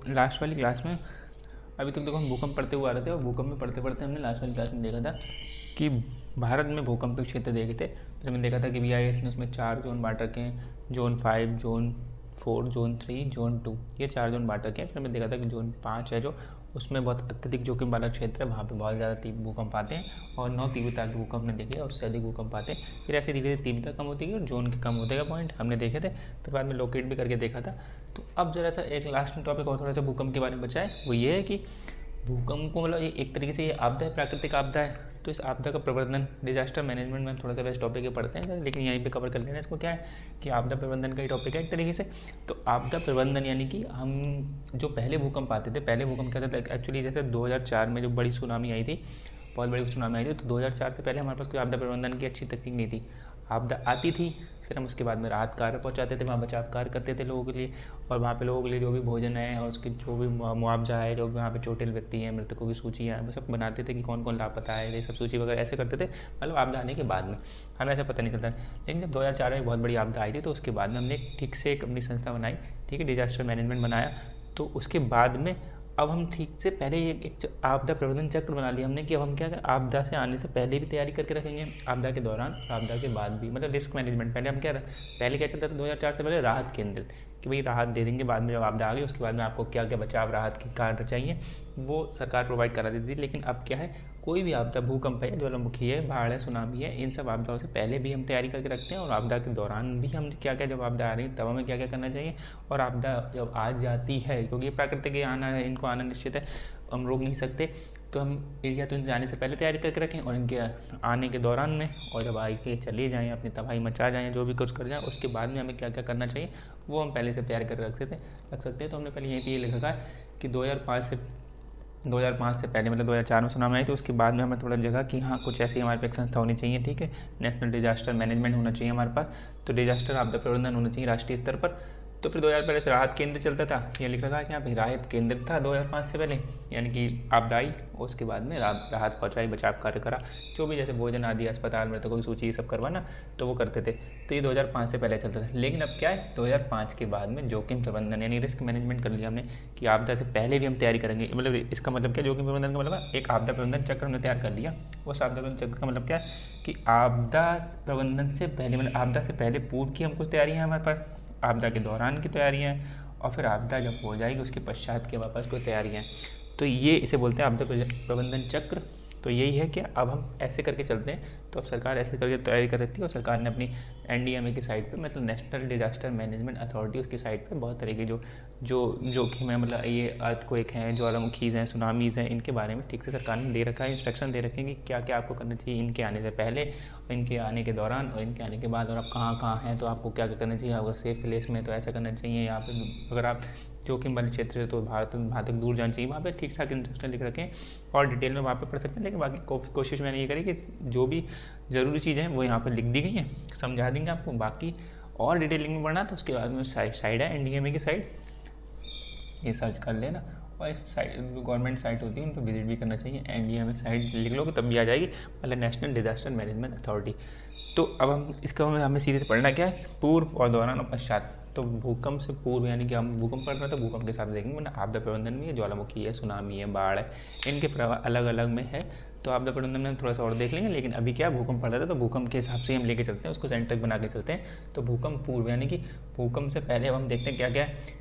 Last वाली class में अभी तक देखो हम भूकंप पढ़ते हुए आ रहे थे और भूकंप में पढ़ते पढ़ते हमने लास्ट वाली क्लास में देखा था कि भारत में भूकंप के क्षेत्र देखे थे। फिर हमने देखा था कि BIS ने उसमें 4 जोन बांट रखे हैं, जोन 5, जोन 4, जोन 3, जोन 2, ये 4 जोन बांट रखे हैं। फिर हमने देखा था कि जोन 5 है जो उसमें बहुत अत्यधिक जोखिम वाला क्षेत्र है, वहाँ पे बहुत ज़्यादा तीव्र भूकंप आते हैं और 9 तीव्रता के भूकंप ने देखे और उससे अधिक भूकंप आते हैं। फिर ऐसे धीरे धीरे तीव्रता कम होती है और जोन के कम होते हैं पॉइंट हमने देखे थे। फिर बाद में लोकेट भी करके देखा था। तो अब ज़रा सा एक लास्ट टॉपिक और थोड़ा सा भूकंप के बारे में बचा है, वो ये है कि भूकंप को मतलब एक तरीके से ये आपदा है, प्राकृतिक आपदा है। तो इस आपदा का प्रबंधन, डिजास्टर मैनेजमेंट में हम थोड़ा सा वैसे टॉपिक ये पढ़ते हैं, लेकिन यहीं पे कवर कर लेना इसको। क्या है कि आपदा प्रबंधन का ही टॉपिक है एक तरीके से। तो आपदा प्रबंधन यानी कि हम जो पहले भूकंप आते थे, पहले भूकंप क्या था एक्चुअली, जैसे 2004 में जो बड़ी सुनामी आई थी, बहुत बड़ी सुनामी आई थी, तो 2004 से पहले हमारे पास कोई आपदा प्रबंधन की अच्छी तकनीक नहीं थी। आपदा आती थी, फिर हम उसके बाद में राहत कार्य पहुंचाते थे, वहाँ बचाव कार्य करते थे लोगों के लिए, और वहाँ पे लोगों के लिए जो भी भोजन है और उसकी जो भी मुआवजा है, जो भी वहाँ पे चोटिल व्यक्ति हैं, मृतकों की सूची है, वो सब बनाते थे कि कौन कौन लापता है, ये सब सूची वगैरह ऐसे करते थे। मतलब आपदा आने के बाद में हमें ऐसा पता नहीं चलता। लेकिन जब 2004 में बहुत बड़ी आपदा आई थी, तो उसके बाद में हमने ठीक से एक अपनी संस्था बनाई, ठीक है, डिजास्टर मैनेजमेंट बनाया। तो उसके बाद में अब हम ठीक से पहले एक आपदा प्रबंधन चक्र बना लिया हमने कि अब हम क्या करें, आपदा से आने से पहले भी तैयारी करके रखेंगे, आपदा के दौरान, आपदा के बाद भी, मतलब रिस्क मैनेजमेंट। पहले हम पहले क्या चलता था 2004 से पहले, राहत केंद्रित, कि भाई राहत दे देंगे, बाद में जब आपदा आ गई उसके बाद में आपको क्या क्या बचाव राहत के कार्य चाहिए वो सरकार प्रोवाइड करा देती थी। लेकिन अब क्या है, कोई भी आपदा, भूकंप है, ज्वालामुखी है, बाढ़ है, सुनामी है, इन सब आपदाओं से पहले भी हम तैयारी करके रखते हैं, और आपदा के दौरान भी हम क्या क्या, जब आपदा आ रही है तब हमें क्या क्या करना चाहिए, और आपदा जब आ जाती है, क्योंकि प्राकृतिक आना है, इनको आना निश्चित है, हम रोक नहीं सकते, तो हम एरिया तो इनके आने से पहले तैयारी करके रखें, और इनके आने के दौरान में, और जब आके चले जाएँ, अपनी तबाही मचा जाएँ, जो भी कुछ कर जाएँ, उसके बाद में हमें क्या क्या करना चाहिए वो हम पहले से तैयार कर रख सकते हैं। तो हमने पहले यहीं पे ये लिखा है कि 2005 से पहले, मतलब 2004 में सुनामी आई, तो उसके बाद में हमें थोड़ा जगह कि हाँ कुछ ऐसी हमारे पे एक संस्था होनी चाहिए, ठीक है, नेशनल डिजास्टर मैनेजमेंट होना चाहिए हमारे पास, तो डिजास्टर आपदा प्रबंधन होना चाहिए राष्ट्रीय स्तर पर। तो फिर 2000 पहले से राहत केंद्र चलता था, ये लिख रखा है कि यहाँ पे राहत केंद्र था 2005 से पहले, यानी कि आपदा आई उसके बाद में राहत पहुँचाई, बचाव कार्य करा, जो भी जैसे भोजन आदि, अस्पताल, मृतकों की सूची, ये सब करवाना, तो वो करते थे। तो ये 2005 से पहले चलता था। लेकिन अब क्या है, 2005 के बाद में जोखिम प्रबंधन यानी रिस्क मैनेजमेंट कर लिया हमने कि आपदा से पहले भी हम तैयारी करेंगे। मतलब इसका मतलब क्या, जोखिम प्रबंधन का मतलब एक आपदा प्रबंधन चक्र हमने तैयार कर लिया। उस आपदा प्रबंधन चक्र का मतलब क्या है कि आपदा प्रबंधन से पहले, मतलब आपदा से पहले पूर्व की हम कुछ तैयारियाँ हैं हमारे पास, आपदा के दौरान की तैयारियाँ हैं, और फिर आपदा जब हो जाएगी उसके पश्चात के वापस कोई तैयारियाँ हैं। तो ये इसे बोलते हैं आपदा प्रबंधन चक्र। तो यही है कि अब हम ऐसे करके चलते हैं, तो अब सरकार ऐसे करके तैयारी कर रही थी, और सरकार ने अपनी NDMA की साइट पे, मतलब नेशनल डिजास्टर मैनेजमेंट अथॉरिटी, उसकी साइट पे बहुत तरह के जो जोखिम है, मतलब ये अर्थक्वेक हैं, ज्वालामुखीज़ हैं, सुनामीज़ हैं, इनके बारे में ठीक से सरकार ने दे रखा है, इंस्ट्रक्शन दे रखे हैं कि क्या क्या आपको करना चाहिए इनके आने से पहले, इनके आने के दौरान, और इनके आने के बाद, और आप कहाँ कहाँ हैं तो आपको क्या क्या करना चाहिए। अगर सेफ प्लेस में तो ऐसा करना चाहिए, यहाँ पे अगर आप जोखिम वाले क्षेत्र है तो भारत तक दूर जाना चाहिए, वहाँ पे ठीक ठाक इंस्ट्रक्शन लिख रखे हैं, और डिटेल में वहाँ पे पढ़ सकते हैं। लेकिन बाकी कोशिश मैंने ये करी कि जो भी ज़रूरी चीज़ें हैं वो यहाँ पर लिख दी गई हैं, समझा देंगे आपको। बाकी और डिटेलिंग में पढ़ना तो उसके बाद में साइड है NDMA की साइड, ये सर्च कर लेना, और इस साइट गवर्नमेंट साइट होती है उन पर विजिट भी करना चाहिए। NDMA साइट लिख लोगे तब भी आ जाएगी, मतलब नेशनल डिजास्टर मैनेजमेंट अथॉरिटी। तो अब हम इसका हमें सीधे से पढ़ना क्या है, पूर्व और दौरान और पश्चात। तो भूकंप से पूर्व यानी कि हम भूकंप पढ़ रहे हैं तो भूकंप के हिसाब से देखेंगे, मतलब आपदा प्रबंधन में ज्वालामुखी है, सुनामी है, बाढ़ है, इनके प्रभाव अलग अलग में है। तो आपदा प्रबंधन में हम थोड़ा सा और देख लेंगे, लेकिन अभी क्या भूकंप पढ़ रहे थे तो भूकंप के हिसाब से हम लेके चलते हैं, उसको सेंटर बना के चलते हैं। तो भूकंप पूर्व यानी कि भूकंप से पहले अब हम देखते हैं क्या क्या है।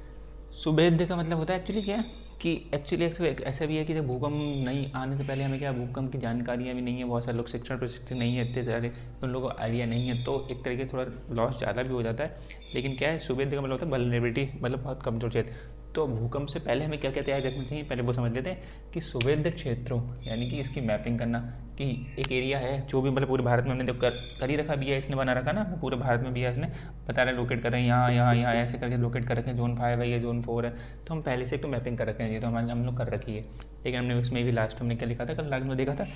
सुभेद्य का मतलब होता है एक्चुअली क्या है कि एक्चुअली ऐसा भी है कि जब भूकंप नहीं आने से पहले हमें क्या, भूकंप की जानकारियाँ भी नहीं है, बहुत सारे लोग शिक्षण प्रशिक्षण नहीं है, इतने सारे उन लोगों को आइडिया नहीं है, तो एक तरीके से थोड़ा लॉस ज़्यादा भी हो जाता है। लेकिन क्या है, सुभेद्य का मतलब होता है वल्नरेबिलिटी, मतलब बहुत कमजोर क्षेत्र। तो भूकंप से पहले हमें क्या क्या तैयारी रखनी चाहिए, पहले वो समझ लेते हैं कि सुभेद्य क्षेत्रों यानी कि इसकी मैपिंग करना, कि एक एरिया है जो भी, मतलब पूरे भारत में हमने तो कर ही रखा, BIS ने बना रखा ना, पूरे भारत में BIS ने बता रहे लोकेट कर रहे हैं, यहाँ यहाँ यहाँ ऐसे करके लोकेट कर रखे हैं, जोन 5 है, ये जोन 4 है। तो हम पहले से एक तो मैपिंग कर रखे हैं, ये तो हम लोग कर रखी है। लेकिन हमने उसमें भी लास्ट हमने क्या लिखा था, कल लास्ट में देखा था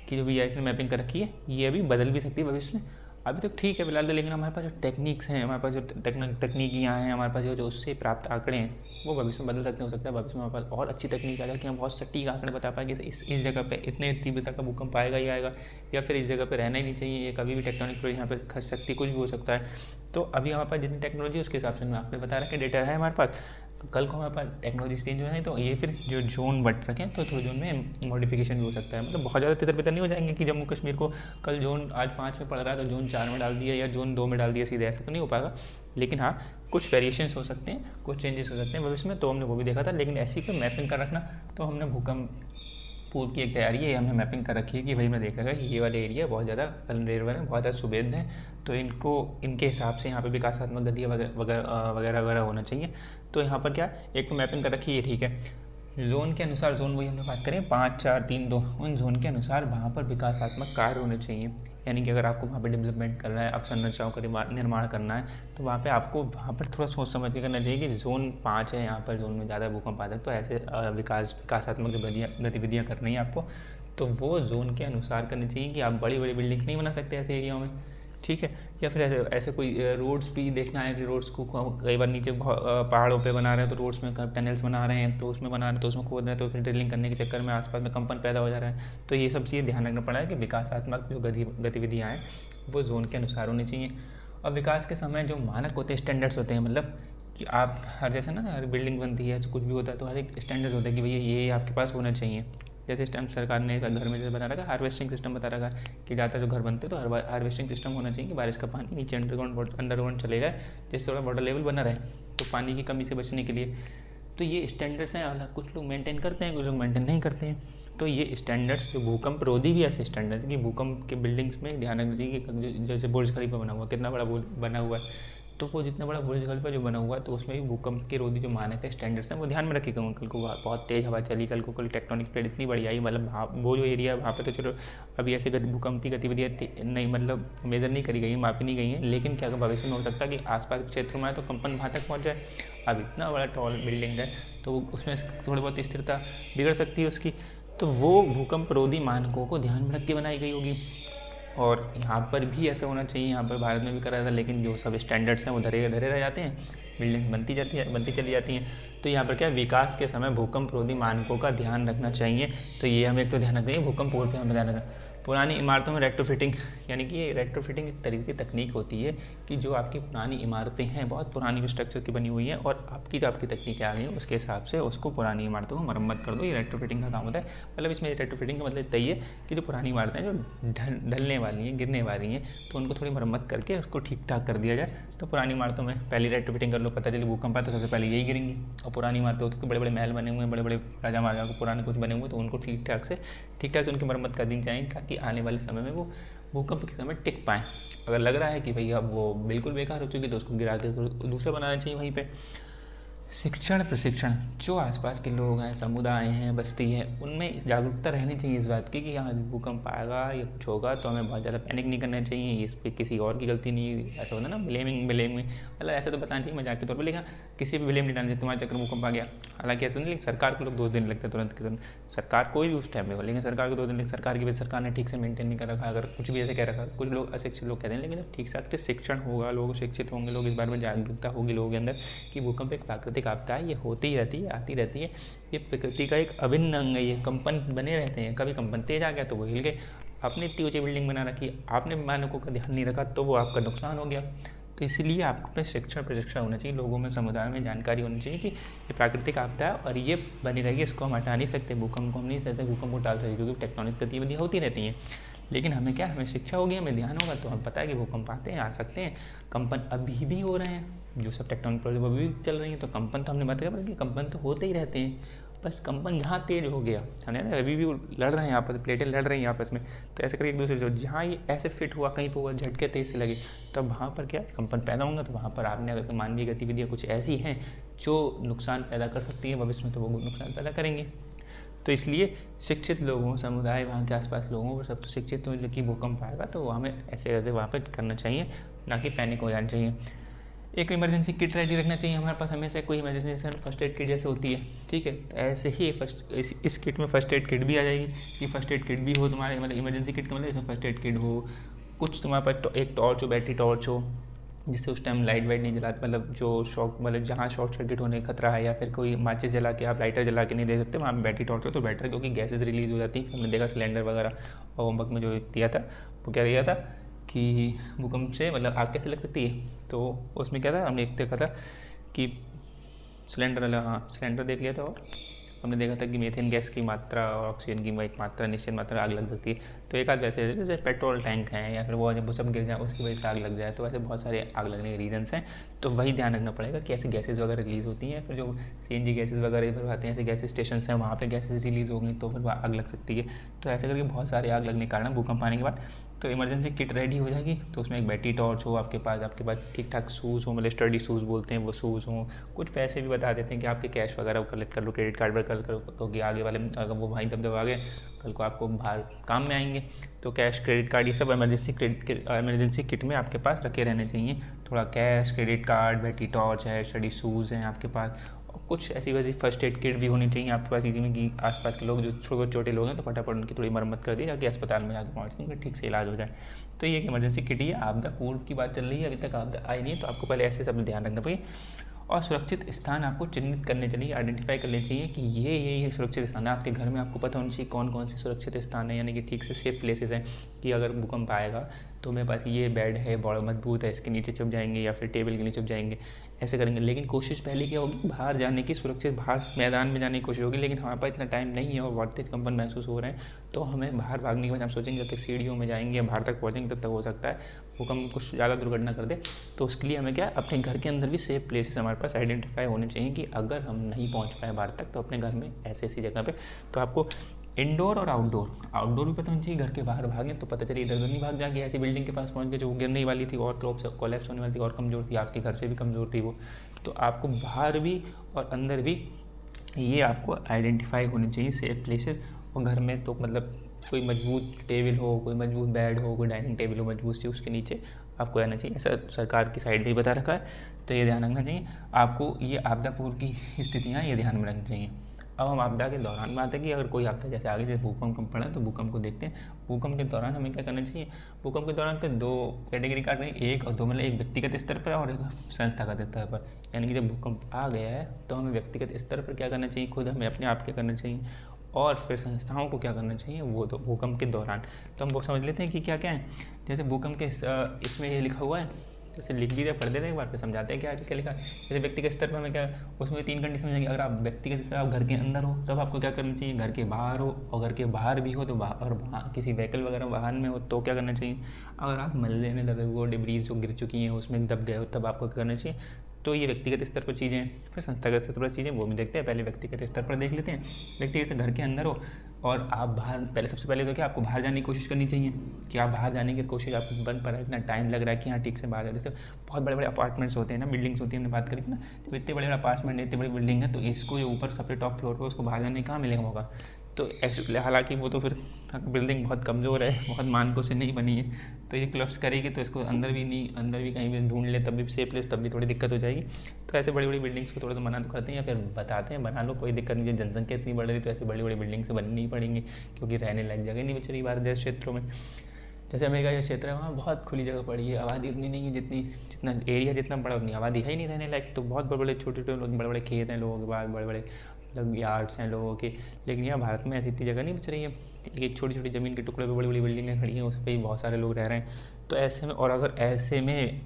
कि जो BIS ने मैपिंग कर रखी है ये अभी बदल भी सकती है भविष्य में। अभी तो ठीक है फिलहाल तो, लेकिन हमारे पास जो टेक्निक्स हैं, हमारे पास जो तकनीकियाँ हैं, हमारे पास जो उससे प्राप्त आंकड़े हैं वो भविष्य में बदल सकते हैं। हो सकता है भविष्य में हमारे पास और अच्छी तकनीक आ जाए कि हम बहुत सटीक आंकड़े बता पाएँ कि इस जगह पे इतने तीव्रता का भूकंप आएगा ही आएगा, या फिर इस जगह पे रहना ही नहीं चाहिए, ये कभी भी टेक्टोनिक प्लेट यहाँ पे खस सकती, कुछ भी हो सकता है। तो अभी हमारे पास जितनी टेक्नोलॉजी है उसके हिसाब से आपने बता रखा डेटा है हमारे पास, कल को हमारे पास टेक्नोलॉजी चेंज हो जाए तो ये फिर जो जोन बट रखें तो थोड़े जोन में मॉडिफिकेशन भी हो सकता है, मतलब बहुत ज़्यादा तितर बितर नहीं हो जाएंगे कि जम्मू कश्मीर को कल जोन आज 5 में पड़ रहा है तो जोन 4 में डाल दिया या जोन 2 में डाल दिया सीधे, ऐसा तो नहीं हो पाएगा। लेकिन हाँ, कुछ वेरिएशंस हो सकते हैं, कुछ चेंजेस हो सकते हैं भविष्य में, तो हमने वो भी देखा था। लेकिन ऐसी कोई मैपिंग कर रखना, तो हमने भूकंप पूर्व की एक तैयारी है, हमने मैपिंग कर रखी है कि भाई मैं देख रखा है ये वाले एरिया बहुत ज़्यादा वल्नरेबल है, बहुत ज़्यादा सुवेद हैं, तो इनको इनके हिसाब से यहाँ पे विकासात्मक गति वगैरह वगैरह होना चाहिए। तो यहाँ पर क्या एक तो मैपिंग कर रखी है, ठीक है। जोन के अनुसार, जोन वही हमने बात करें 5 4 3 2, उन जोन के अनुसार वहाँ पर विकासात्मक कार्य होने चाहिए। यानी कि अगर आपको वहाँ पे डेवलपमेंट करना है, अवसंरचनाओं का निर्माण करना है, तो वहाँ पे आपको वहाँ पर थोड़ा सोच समझ के करना चाहिए कि जोन 5 है, यहाँ पर जोन में ज़्यादा भूकंप आता है, तो ऐसे विकासात्मक गतिविधियाँ करनी है आपको, तो वो जोन के अनुसार करनी चाहिए। कि आप बड़ी बड़ी बिल्डिंग्स नहीं बना सकते ऐसे एरियाओं में, ठीक है। या फिर ऐसे कोई रोड्स भी देखना है कि रोड्स को कई बार नीचे पहाड़ों पे बना रहे हैं तो रोड्स में टनल्स बना रहे हैं, तो उसमें बना रहे हैं तो उसमें खोद रहे हैं, तो फिर ड्रिलिंग करने के चक्कर में आसपास में कंपन पैदा हो जा रहा है। तो ये सब चीज़ें ध्यान रखना पड़ा है कि विकासात्मक जो गतिविधियाँ हैं वो जोन के अनुसार होनी चाहिए। और विकास के समय जो मानक होते हैं, स्टैंडर्ड्स होते हैं, मतलब कि आप हर जैसे ना हर बिल्डिंग बनती है, कुछ भी होता है तो हर एक स्टैंडर्ड्स होता है कि भैया ये आपके पास होना चाहिए। जैसे इस टाइम सरकार ने घर में जैसे बना रखा है हार्वेस्टिंग सिस्टम बता रखा है कि ज़्यादातर जो घर बनते हैं तो हार्वेस्टिंग सिस्टम होना चाहिए कि बारिश का पानी नीचे अंडरग्राउंड चले जाए, जिससे थोड़ा वाटर लेवल बना रहे, तो पानी की कमी से बचने के लिए। तो ये स्टैंडर्ड्स हैं, अलग कुछ लोग मेंटेन करते हैं, कुछ लोग मेंटेन नहीं करते हैं। तो ये स्टैंडर्ड्स जो भूकंप रोधी भी ऐसे स्टैंडर्ड्स कि भूकंप के बिल्डिंग्स में ध्यान रखना चाहिए कि जैसे बुर्ज खलीफा बना हुआ, कितना बड़ा बना हुआ है, तो वो जितना बड़ा बुर्ज खलीफा जो बना हुआ है तो उसमें भी भूकंप के रोधी जो मानक है, स्टैंडर्ड्स हैं, वो ध्यान में रखिएगा। कल को बहुत तेज़ हवा चली, कल को कल टेक्टोनिक प्लेट इतनी बड़ी आई, मतलब वो जो एरिया है वहाँ पे तो चलो अभी ऐसे भूकंपी गतिविधियाँ नहीं, मतलब मेजर नहीं करी गई है, मापी नहीं गई हैं। लेकिन क्या भविष्य में हो सकता है कि आसपास के क्षेत्रों में आए तो कंपन वहाँ तक पहुँच जाए। अब इतना बड़ा टॉल बिल्डिंग है तो उसमें थोड़ी बहुत स्थिरता बिगड़ सकती है उसकी, तो वो भूकंप रोधी मानकों को ध्यान में रख के बनाई गई होगी। और यहाँ पर भी ऐसा होना चाहिए, यहाँ पर भारत में भी करा था, लेकिन जो सब स्टैंडर्ड्स हैं वो धरे धरे रह जाते हैं, बिल्डिंग बनती चली जाती हैं। तो यहाँ पर क्या विकास के समय भूकंप रोधी मानकों का ध्यान रखना चाहिए। तो ये हमें एक तो ध्यान रखना चाहिए, भूकंप पूर्व पे हमें ध्यान रखना। पुरानी इमारतों में रेट्रोफिटिंग, यानी कि रेट्रोफिटिंग एक तरीके की तकनीक होती है कि जो आपकी पुरानी इमारतें हैं, बहुत पुरानी स्ट्रक्चर की बनी हुई हैं और आपकी तकनीकें आ गई हैं, उसके हिसाब से उसको पुरानी इमारतों को मरम्मत कर दो, ये रेट्रोफिटिंग का काम होता है। मतलब इसमें रेट्रोफिटिंग का मतलब यही है कि जो पुरानी इमारतें हैं जो ढलने वाली हैं, गिरने वाली हैं, तो उनको थोड़ी मरम्मत करके उसको ठीक ठाक कर दिया जाए। तो पुरानी इमारतों में पहली रेट्रोफिटिंग कर लो, पता चले भूकंप आए तो सबसे पहले यही गिरेंगी। और पुरानी इमारतें होती तो बड़े बड़े महल बने हुए हैं, बड़े बड़े राजा महाराजा को पुराने कुछ बने हुए, तो उनको ठीक ठाक से उनकी मरम्मत कर दी चाहिए, ताकि आने वाले समय में वो भूकंप के समय टिक पाएँ। अगर लग रहा है कि भई अब वो बिल्कुल बेकार हो चुकी है तो उसको गिरा के दूसरा बनाना चाहिए वहीं पे। शिक्षण प्रशिक्षण, जो आसपास के लोग हैं, समुदाय हैं, बस्ती है, उनमें जागरूकता रहनी चाहिए इस बात की कि हाँ भूकंप आएगा या कुछ होगा तो हमें बहुत ज़्यादा पैनिक नहीं करना चाहिए, इस पर किसी और की गलती नहीं। ऐसा होता है ना ब्लेमिंग, मतलब ऐसा तो बताना चाहिए मजाक के तौर पर, लेकिन किसी भी ब्लेम नहीं डालना चाहिए तुम्हारे चक्कर भूकंप आ गया। हालांकि ऐसा नहीं, लेकिन सरकार को लोग 2 दिन लगते तुरंत के तुरंत, सरकार कोई भी उस टाइम में हो, लेकिन सरकार को 2 दिन, सरकार की वजह सरकार ने ठीक से मेंटेन नहीं कर रखा, अगर कुछ भी ऐसे कह रखा। कुछ लोग अशिक्षित लोग कहते हैं, लेकिन ठीक से शिक्षण होगा, लोग शिक्षित होंगे, लोग इस बारे में जागरूकता होगी लोगों के अंदर कि भूकंप एक प्राकृतिक आपदा है, ये होती ही रहती है, आती रहती है, ये प्रकृति का एक अभिन्न अंग है, ये कंपन बने रहते हैं। कभी कंपन तेज आ गया तो वो हिल गए, आपने इतनी ऊंची बिल्डिंग बना रखी, आपने मानकों का ध्यान नहीं रखा तो वो आपका नुकसान हो गया। तो इसलिए आपको पे शिक्षण प्रशिक्षण होना चाहिए, लोगों में समुदाय में जानकारी होनी चाहिए कि ये प्राकृतिक आपदा है और ये बनी रहेगी, इसको हम हटा नहीं सकते, भूकंप को हम नहीं सकते, भूकंप को टाल सकते, क्योंकि टेक्टोनिक गतिविधियाँ होती रहती हैं। लेकिन हमें क्या, हमें शिक्षा होगी, हमें ध्यान होगा तो हमें पता है कि भूकंप आते हैं, आ सकते हैं, कंपन अभी भी हो रहे हैं, जो सब टेक्टोनिक प्लेट अभी भी चल रही हैं, तो कंपन तो हमने बताया, बल्कि कंपन तो होते ही रहते हैं, बस कंपन जहाँ तेज हो गया है ना, अभी भी लड़ रहे हैं आपस, प्लेटें लड़ रही हैं आपस में, तो ऐसे करके एक दूसरे से जहाँ ये ऐसे फिट हुआ, कहीं पर हुआ झटके तेज से लगे, तब वहाँ पर क्या कंपन पैदा होंगे, तो वहाँ पर आपने अगर मानवीय गतिविधियाँ कुछ ऐसी हैं जो नुकसान पैदा कर सकती हैं भविष्य में, तो वो नुकसान पैदा करेंगे। तो इसलिए शिक्षित लोगों, समुदाय, वहाँ के आसपास लोगों को सब शिक्षित हो कि भूकंप आएगा तो हमें ऐसे वहाँ पर करना चाहिए, ना कि पैनिक हो जाना चाहिए। एक इमरजेंसी किट रेडी रखना चाहिए हमारे पास हमेशा, कोई इमरजेंसी जैसे फर्स्ट एड किट जैसे होती है, ठीक है, तो ऐसे ही इस किट में फर्स्ट एड किट भी आ जाएगी कि फर्स्ट एड किट भी हो तुम्हारे, मतलब इमरजेंसी किट का मतलब इसमें फर्स्ट एड किट हो, कुछ तुम्हारे पास एक टॉर्च हो, बैटरी टॉर्च हो, जिससे उस टाइम लाइट वाइट नहीं जलाते, मतलब जो शॉक, मतलब जहाँ शॉर्ट सर्किट होने का खतरा है, या फिर कोई माचिस जला के आप लाइटर जला के नहीं दे सकते, वहाँ पे बैटरी टॉर्च हो तो बेटर, क्योंकि गैसेज रिलीज़ हो जाती है। हमने देखा सिलेंडर वगैरह और होमवर्क में जो दिया था वो क्या दिया था कि भूकंप से मतलब आग कैसे लग सकती है, तो उसमें क्या था, हमने एक देखा था कि सिलेंडर वाला, हाँ सिलेंडर देख लिया था। और हमने देखा था कि मीथेन गैस की मात्रा और ऑक्सीजन की एक मात्रा, निश्चित मात्रा आग लग सकती है। तो एक आध वैसे जैसे पेट्रोल टैंक हैं या फिर वो जब वो सब गिर जाए उसकी वजह से आग लग जाए, तो ऐसे बहुत सारे आग लगने के रीजन्स हैं। तो वही ध्यान रखना पड़ेगा कि ऐसे गैसेज वगैरह रिलीज़ होती हैं, फिर जो CNG गैसेज वगैरह फिर आते हैं, ऐसे गैस स्टेशन हैं वहाँ पे गैसेज रिलीज़ होंगी तो फिर आग लग सकती है। तो ऐसे करके बहुत सारे आग लगने के कारण भूकंप आने के बाद तो इमरजेंसी किट रेडी हो जाएगी। तो उसमें एक बैटरी टॉर्च हो आपके पास ठीक ठाक शूज़ हो, मतलब स्टडी शूज़ बोलते हैं वो शूज़ हों, कुछ पैसे भी बता देते हैं कि आपके कैश वगैरह कलेक्ट कर लो, क्रेडिट कार्ड पर कलेक्ट करो, क्योंकि आगे वाले अगर वो भाई तब जब आगे कल को आपको बाहर काम में आएंगे। तो कैश, क्रेडिट कार्ड, ये सब इमरजेंसी किट में आपके पास रखे रहने चाहिए। थोड़ा cash, credit card, battery torch है, स्टडी शूज़ हैं आपके पास, और कुछ ऐसी वैसी फर्स्ट एड किट भी होनी चाहिए आपके पास इसी में, कि आसपास के लोग जो छोटे लोग हैं तो फटाफट उनकी थोड़ी मरम्मत कर दी जाके अस्पताल में जाकर पहुँच उनका ठीक से इलाज हो जाए। तो ये एक इमरजेंसी किट ही है। आपदा पूर्व की बात चल रही है, अभी तक आपदा आई नहीं है, तो आपको पहले ऐसे सब ध्यान रखना पड़ेगा। और सुरक्षित स्थान आपको चिन्हित करने चाहिए, आइडेंटिफाई कर लेना चाहिए कि ये सुरक्षित स्थान है आपके घर में। आपको पता होना चाहिए कौन कौन से सुरक्षित स्थान है, यानी कि ठीक से सेफ प्लेसेस हैं, कि अगर भूकंप आएगा तो मेरे पास ये बेड है, बड़ा मजबूत है, इसके नीचे छुप जाएंगे या फिर टेबल के नीचे छुप जाएंगे, ऐसे करेंगे। लेकिन कोशिश पहले क्या होगी, बाहर जाने की, सुरक्षित बाहर मैदान में जाने की कोशिश होगी। लेकिन हमारे पास इतना टाइम नहीं है और बहुत तेज कंपन महसूस हो रहे हैं, तो हमें बाहर भागने के बाद हम सोचेंगे जब तक सीढ़ियों में जाएंगे या बाहर तक पहुँचेंगे तब तक हो सकता है भूकंप कुछ ज़्यादा दुर्घटना कर दे। तो उसके लिए हमें क्या, अपने घर के अंदर भी सेफ प्लेसेस हमारे पास आइडेंटिफाई होने चाहिए, कि अगर हम नहीं पहुँच पाए बाहर तक तो अपने घर में ऐसी जगह पे, तो आपको इंडोर और आउटडोर भी पता होना चाहिए। घर के बाहर भागें तो पता चले इधर उधर नहीं भाग जाके ऐसी बिल्डिंग के पास पहुंच गए जो गिरने वाली थी और कोलैप्स होने वाली थी और कमज़ोर थी, आपके घर से भी कमज़ोर थी वो। तो आपको बाहर भी और अंदर भी ये आपको आइडेंटिफाई होने चाहिए सेफ प्लेसेस। और घर में तो मतलब कोई मजबूत टेबल हो, कोई मजबूत बेड हो, कोई डाइनिंग टेबल हो मजबूत सी, उसके नीचे आपको रहना चाहिए। ऐसा सरकार की साइड भी बता रखा है, तो ये ध्यान रखना चाहिए आपको। ये आपदा पूर्व की स्थितियाँ ये ध्यान में रखनी चाहिए। अब हम आपदा के दौरान बात है कि अगर कोई आपदा जैसे आगे जैसे भूकंप पड़ा तो भूकंप को देखते हैं। भूकंप के दौरान हमें क्या करना चाहिए, भूकंप के दौरान पे दो कैटेगरी काट रही है, एक और दो, मतलब एक व्यक्तिगत स्तर पर और एक संस्थागत स्तर पर। यानी कि जब भूकंप आ गया है तो हमें व्यक्तिगत स्तर पर क्या करना चाहिए, खुद हमें अपने आप क्या करना चाहिए, और फिर संस्थाओं को क्या करना चाहिए वो तो भूकंप के दौरान। तो हम वो समझ लेते हैं कि क्या क्या है। जैसे भूकंप के इसमें ये लिखा हुआ है, जैसे लिख भी पढ़ देते हैं एक बार फिर समझाते हैं क्या लिखा है। जैसे व्यक्तिगत स्तर पर हमें क्या, उसमें 3 कंडीशन समझेंगे। अगर आप व्यक्तिगत स्तर आप घर के अंदर हो तब आपको क्या करना चाहिए, घर के बाहर हो, और घर के बाहर भी हो तो बाहर, और किसी व्हीकल वगैरह वाहन में हो तो क्या करना चाहिए। अगर आप मलबे में दबे हुए डिब्रीज जो गिर चुकी हैं उसमें दब गए हो तब आपको क्या करना चाहिए। तो ये व्यक्तिगत स्तर पर चीज़ें हैं। फिर संस्थागत स्तर पर चीज़ें वो भी देखते हैं, पहले व्यक्तिगत स्तर पर देख लेते हैं। व्यक्तिगत घर के अंदर हो और आप बाहर, पहले सबसे पहले तो क्या आपको बाहर जाने की कोशिश करनी चाहिए, कि आप बाहर जाने की कोशिश आपको बन पा रहा है, इतना टाइम लग रहा है कि हाँ ठीक से बाहर जाए। जैसे बहुत बड़े बड़े अपार्टमेंट्स होते हैं ना, बिल्डिंग्स होती है, हमने बात करी थी ना, तो इतने बड़े बड़े अपार्टमेंट, इतनी बड़ी बिल्डिंग है, तो इसको जो ऊपर सबसे टॉप फ्लोर पर उसको बाहर जाने कहाँ मिलेगा मौका। तो एक्चुअली हालांकि वो तो फिर बिल्डिंग बहुत कमज़ोर है, बहुत मानकों से नहीं बनी है, तो ये क्लब्स करेगी तो इसको अंदर भी कहीं भी ढूंढ ले तब भी सेफ प्लेस, तब भी थोड़ी दिक्कत हो जाएगी। तो ऐसे बड़ी बड़ी बिल्डिंग्स को थोड़ा तो मना तो करते हैं या फिर बताते हैं बना लो कोई दिक्कत नहीं है, जनसंख्या इतनी बढ़ रही तो ऐसे बड़ी बड़ी बिल्डिंग से बननी ही पड़ेंगी, क्योंकि रहने लायक जगह नहीं बच रही भारत जैसे क्षेत्रों में। जैसे अमेरिका जो क्षेत्र है वहाँ बहुत खुली जगह पड़ी है, आबादी उतनी नहीं है, जितना एरिया जितना बड़ा उतनी आबादी है ही नहीं रहने लायक। तो बहुत बड़े बड़े छोटे छोटे बड़े बड़े खेत हैं लोगों के पास, बड़े बड़े मतलब यार्ड्स हैं लोगों के। लेकिन यहाँ भारत में ऐसी इतनी जगह नहीं बच रही है, एक छोटी छोटी ज़मीन के टुकड़े पे बड़ी बड़ी बिल्डिंगें खड़ी हैं, उस पर ही बहुत सारे लोग रह रहे हैं। तो ऐसे में, और अगर ऐसे में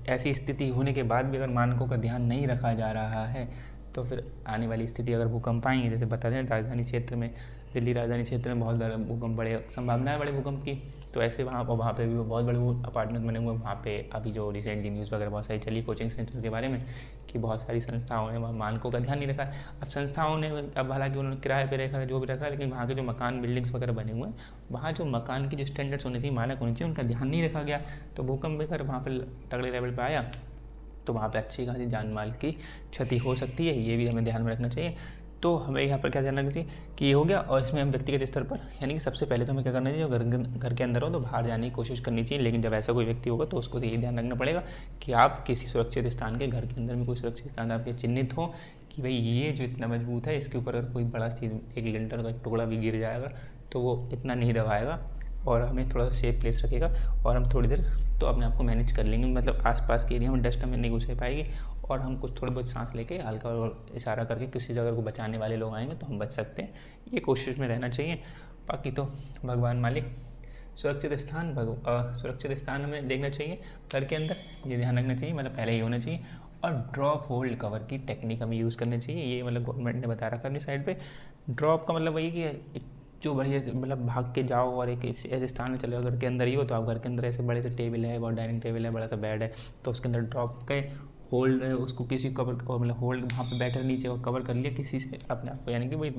ऐसी स्थिति होने के बाद भी अगर मानकों का ध्यान नहीं रखा जा रहा है तो फिर आने वाली स्थिति अगर भूकंप आएंगे, जैसे बता दें राजधानी क्षेत्र में, दिल्ली राजधानी क्षेत्र में बहुत बड़ा भूकंप, बड़े संभावना है बड़े भूकंप की। तो ऐसे वहाँ पे भी बहुत बड़े अपार्टमेंट बने हुए हैं। वहाँ पे अभी जो रिसेंटली न्यूज़ वगैरह बहुत सारी चली कोचिंग सेंटर के बारे में, कि बहुत सारी संस्थाओं ने वहाँ मानकों का ध्यान नहीं रखा। अब संस्थाओं ने, अब हालांकि उन्होंने किराए पे रखा जो भी रखा, लेकिन वहाँ के जो मकान बिल्डिंग्स वगैरह बने हुए हैं, वहाँ जो मकान की जो स्टैंडर्ड्स होनी चाहिए, मानक होनी चाहिए, उनका ध्यान नहीं रखा गया। तो भूकंप अगर वहाँ पर तगड़े लेवल पर आया तो वहाँ पे अच्छी खासी जान माल की क्षति हो सकती है, ये भी हमें ध्यान में रखना चाहिए। तो हमें यहाँ पर क्या ध्यान रखना चाहिए कि ये हो गया। और इसमें हम व्यक्तिगत स्तर पर, यानी कि सबसे पहले तो हमें क्या करना चाहिए, घर के अंदर हो तो बाहर जाने की कोशिश करनी चाहिए। लेकिन जब ऐसा कोई व्यक्ति होगा तो उसको तो ये ध्यान रखना पड़ेगा कि आप किसी सुरक्षित स्थान के, घर के अंदर में कोई सुरक्षित स्थान आपके चिन्हित हो, कि भाई ये जो इतना मजबूत है इसके ऊपर अगर कोई बड़ा चीज़, एक लिंटर का टुकड़ा भी गिर जाएगा तो वो इतना नहीं दबाएगा और हमें थोड़ा सेफ प्लेस रखेगा, और हम थोड़ी देर तो अपने आप को मैनेज कर लेंगे। मतलब आसपास के एरिया में डस्ट हमें नहीं घुस पाएगी, और हम कुछ थोड़े बहुत सांस लेके हल्का और इशारा करके किसी जगह को बचाने वाले लोग आएंगे तो हम बच सकते हैं। ये कोशिश में रहना चाहिए। बाकी तो भगवान मालिक। सुरक्षित स्थान हमें देखना चाहिए घर के अंदर, ये ध्यान रखना चाहिए, मतलब पहले ही होना चाहिए। और ड्रॉप होल्ड कवर की टेक्निक हमें यूज़ करनी चाहिए। ये मतलब गवर्नमेंट ने बता रखा है अपनी साइड पे। ड्रॉप का मतलब वही कि एक जो बढ़िया से मतलब भाग के जाओ और एक ऐसे स्थान में चले जाओ, घर के अंदर ही हो तो आप घर के अंदर ऐसे बड़े से टेबल है और डाइनिंग टेबल है, बड़ा सा बेड है, तो उसके अंदर ड्रॉप के होल्ड है, उसको किसी कवर मतलब होल्ड वहाँ पे बैठे नीचे और कवर कर लिया किसी से अपने आप को, यानी कि वही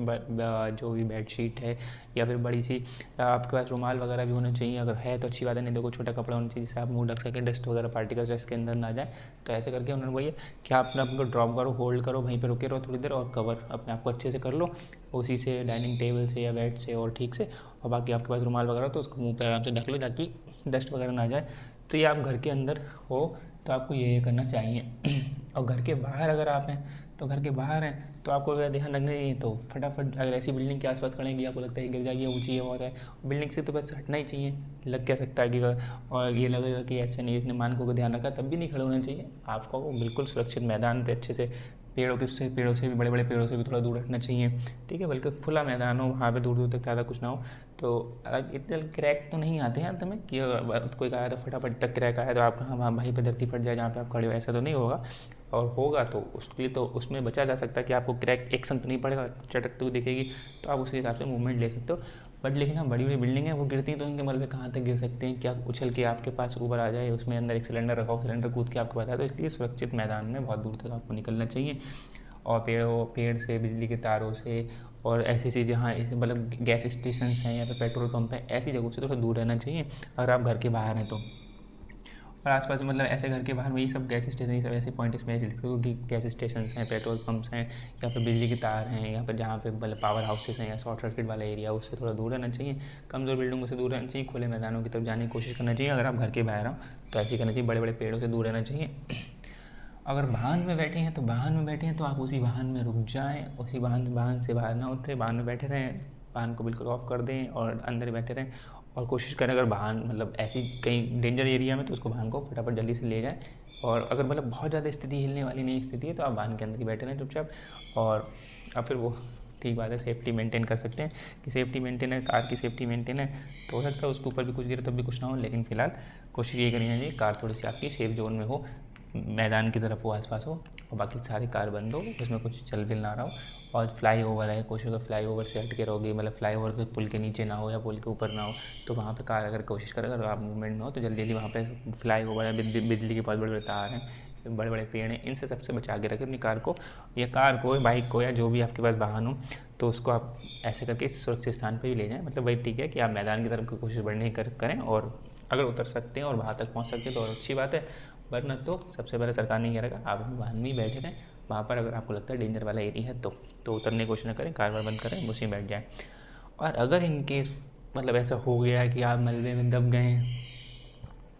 जो भी बेडशीट है या फिर बड़ी सी आपके पास रुमाल वगैरह भी होना चाहिए, अगर है तो अच्छी बात है, नहीं तो कोई छोटा कपड़ा होना चाहिए जिससे आप मुंह ढक सकें, डस्ट वगैरह पार्टिकल्स इसके अंदर ना जाए। तो ऐसे करके उन्होंने वही है कि आप अपने आप को ड्रॉप करो, होल्ड करो, वहीं पर रुके रहो थोड़ी देर और कवर अपने आप को अच्छे से कर लो उसी से, डाइनिंग टेबल से या बेड से और ठीक से। और बाकी आपके पास रुमाल वगैरह तो उसको मुंह पर आराम से ढक लो ताकि डस्ट वगैरह ना जाए। तो ये आप घर के अंदर हो तो आपको ये करना चाहिए। और घर के बाहर अगर आप हैं तो घर के बाहर हैं तो आपको अगर ध्यान रखना चाहिए तो फटाफट अगर ऐसी बिल्डिंग के आसपास खड़ेंगे आपको लगता है गिर जाएगी, ऊंची है बहुत है, बिल्डिंग से तो बस हटना ही चाहिए। लग क्या सकता है कि और ये लगेगा कि ऐसा नहीं इसने मानकों को ध्यान रखा, तब भी नहीं खड़े होना चाहिए आपको। बिल्कुल सुरक्षित मैदान पर अच्छे से, पेड़ों से भी, बड़े बड़े पेड़ों से भी थोड़ा दूर रखना चाहिए, ठीक है। बल्कि खुला मैदान हो, वहाँ पे दूर दूर तक ज़्यादा कुछ ना हो। तो इतने क्रैक तो नहीं आते हैं अंत में कि कोई कहा तो फटाफट तक क्रैक आया तो आप हाँ वहीं पे धरती फट जाए जहाँ पे आप खड़े हो, ऐसा तो नहीं होगा। और होगा तो उसके लिए तो उसमें बचा जा सकता है कि आपको क्रैक एक संग तो नहीं पड़ेगा, चटकते हुए दिखेगी तो आप उसके हिसाब से मूवमेंट ले सकते हो। बट लेकिन हाँ बड़ी बड़ी बिल्डिंग है वो गिरती हैं तो उनके मलबे कहाँ तक गिर सकते हैं, क्या उछल के आपके पास ऊपर आ जाए, उसमें अंदर एक सिलेंडर रखा हो, सिलेंडर कूद के आपको बताया, तो इसलिए सुरक्षित मैदान में बहुत दूर तक आपको निकलना चाहिए। और पेड़ से, बिजली के तारों से और ऐसी जहाँ ऐसे मतलब गैस स्टेशन हैं या फिर पेट्रोल पंप है, ऐसी जगहों से थोड़ा दूर रहना चाहिए अगर आप घर के बाहर हैं तो। और आसपास मतलब ऐसे घर के बाहर में ये सब गैस स्टेशन, ये सब ऐसे पॉइंट इसमें ऐसे लिखते हो कि गैस स्टेशन हैं, पेट्रोल पंप्स हैं या फिर बिजली के तार हैं या फिर जहाँ पे मतलब पावर हाउसेस हैं या शॉर्ट सर्किट वाला एरिया, उससे थोड़ा दूर रहना चाहिए। कमज़ोर बिल्डिंगों से दूर रहना चाहिए, खुले मैदानों की तरफ जाने की कोशिश करना चाहिए। अगर आप घर के बाहर हो तो ऐसे करना चाहिए, बड़े बड़े पेड़ों से दूर रहना चाहिए। अगर वाहन में बैठे हैं तो आप उसी वाहन में रुक जाएँ, उसी वाहन से बाहर ना उतरें, वाहन में बैठे रहें, वाहन को बिल्कुल ऑफ कर दें और अंदर ही बैठे रहें। और कोशिश करें अगर वाहन मतलब ऐसी कहीं डेंजर एरिया में तो उसको वाहन को फटाफट जल्दी से ले जाएँ। और अगर मतलब बहुत ज़्यादा स्थिति हिलने वाली नहीं स्थिति है तो आप वाहन के अंदर ही बैठे रहें चुपचाप। और अब फिर वो ठीक बात है, सेफ्टी मेंटेन कर सकते हैं कि सेफ्टी मेंटेन है, कार की सेफ्टी मेंटेन है तो हो सकता है उसके ऊपर भी कुछ गिरे तब भी कुछ ना हो, लेकिन फ़िलहाल कोशिश ये करनी चाहिए कार थोड़ी सी आपकी सेफ जोन में हो, मैदान की तरफ हो, आसपास हो, और बाकी सारी कार बंद हो, उसमें कुछ चल फिल ना रहा हो। और फ्लाईओवर है, कोशिश करो फ्लाईओवर से हट के रहोगे, मतलब फ्लाईओवर के पुल के नीचे ना हो या पुल के ऊपर ना हो, तो वहाँ पे कार अगर कोशिश करें अगर आप मूवमेंट में हो तो जल्दी जल्दी वहाँ पे फ्लाईओवर है, बिजली के बहुत बड़े बड़े तार हैं, बड़े बड़े पेड़ हैं, इनसे सबसे बचा के रखें अपनी कार को या बाइक को या जो भी आपके पास वाहन हो, तो उसको आप ऐसे करके सुरक्षित स्थान पर भी ले जाएँ। मतलब वही ठीक है कि आप मैदान की तरफ की कोशिश बढ़ने की करें, और अगर उतर सकते हैं और वहाँ तक पहुँच सकते हैं तो और अच्छी बात है, वरना तो सबसे पहले सरकार ने ये रखा आप वाहन में ही बैठे रहें, वहाँ पर अगर आपको लगता है डेंजर वाला एरिया है तो उतरने की कोशिश न करें, कार वार बंद करें, उसी में बैठ जाएँ। और अगर इन केस मतलब ऐसा हो गया है कि आप मलबे में दब गए हैं,